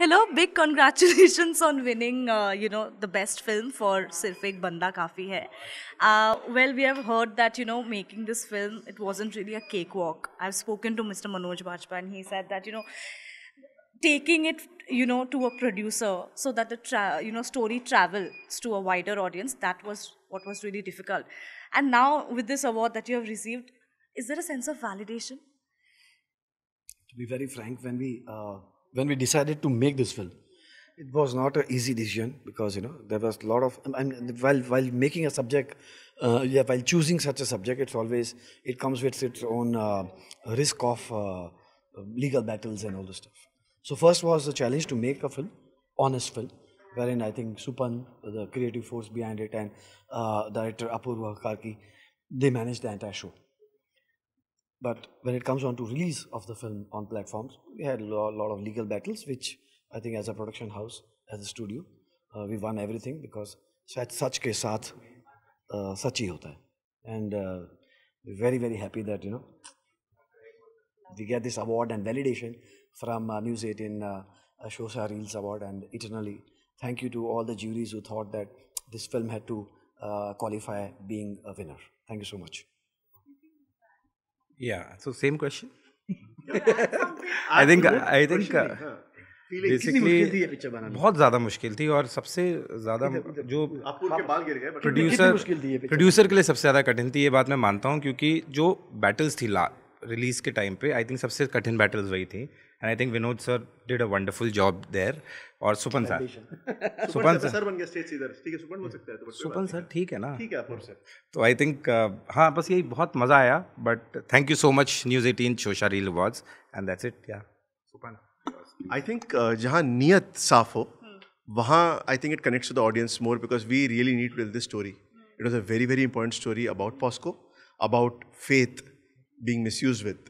Hello, big congratulations on winning, the best film for Sirf Ek Banda Kafi Hai. Well, we have heard that, making this film, it wasn't really a cakewalk. I've spoken to Mr. Manoj Bajpayee and he said that, taking it, to a producer so that the, story travels to a wider audience, that was what was really difficult. And now with this award that you have received, is there a sense of validation? To be very frank, when we decided to make this film, it was not an easy decision because there was a lot of while making a subject, while choosing such a subject, it comes with its own risk of legal battles and all this stuff. So first was the challenge to make a film, honest film, wherein I think Supan, the creative force behind it, and director Apurva Karki, they managed the entire show. But when it comes on to release of the film on platforms, we had a lot of legal battles, which I think as a production house, as a studio, we won everything because such ke saath sach hi hota hai. And we're very, very happy that, we get this award and validation from News 18 Shosha Reels Award, and eternally thank you to all the juries who thought that this film had to qualify being a winner. Thank you so much. Yeah, so same question. I think basically बहुत ज़्यादा मुश्किल थी और सबसे ज़्यादा जो producer के लिए सबसे ज़्यादा कठिन थी, ये बात मैं मानता हूँ, क्योंकि जो बैटल्स थी रिलीज़ के टाइम पे आई थिंक सबसे कठिन बैटल्स वही थी. And I think Vinod sir did a wonderful job there. और सुपन सर बन गया स्टेज इधर, ठीक है, सुपन हो सकता है तो सुपन सर ठीक है ना, ठीक है आप सर. तो आई थिंक हाँ, बस यही बहुत मज़ा आया. But thank you so much news 18 Showsha reel awards and that's it. Yeah Supan I think जहाँ नीयत साफ हो वहाँ I think it connects to the audience more because we really need to tell this story. It was a very very important story about POSCO, about faith being misused with.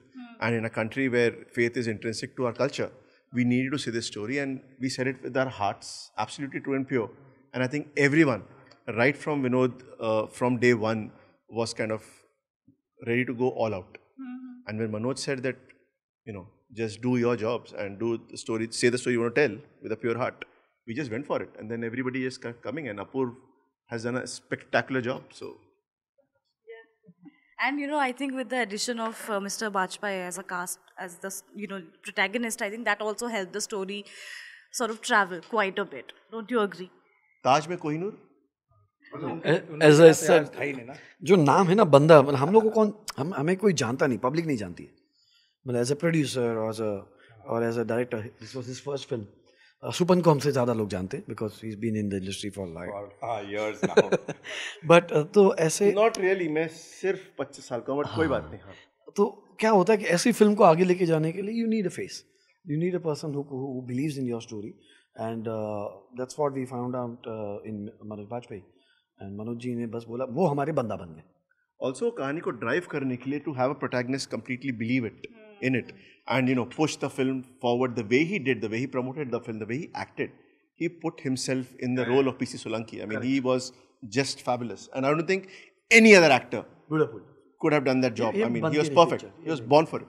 And in a country where faith is intrinsic to our culture, we needed to say this story, and we said it with our hearts, absolutely true and pure. And I think everyone, right from Vinod, from day one, was kind of ready to go all out. And when Manoj said that, just do your jobs and do the story, say the story you want to tell with a pure heart, we just went for it. And then everybody is coming, and Apurv has done a spectacular job. So. And I think with the addition of Mr. Bajpayee as a cast, as the protagonist, I think that also helped the story sort of travel quite a bit. Don't you agree? ताज में Kohinoor, as I said, जो नाम है ना बंदा, मतलब हम लोग को हमें कोई जानता नहीं, पब्लिक नहीं जानती है. मतलब एज अ प्रोड्यूसर और as a director, this was his first film. Supan को हमसे ज़्यादा लोग जानते हैं because he is been in the industry for like years now. But तो ऐसे नॉट रियली, मैं सिर्फ 25 साल का हूँ, बट कोई बात नहीं. हाँ, तो क्या होता है कि ऐसी फिल्म को आगे लेके जाने के लिए you need a face, you need a person who believes in your story. And that's what we found out in Manoj Bajpayee. And Manoj ji ने बस बोला, वो हमारे बंदा बन गए. ऑल्सो कहानी को ड्राइव करने के लिए, to have a protagonist completely believe it in it, and push the film forward the way he did, the way he promoted the film, the way he acted. He put himself in the role of PC Solanki. I mean, he was just fabulous, and I don't think any other actor could have done that job. I mean, he was perfect. He was born for it.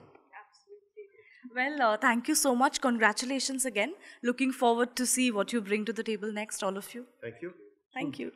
Well, thank you so much. Congratulations again. Looking forward to see what you bring to the table next, all of you. Thank you. Thank you.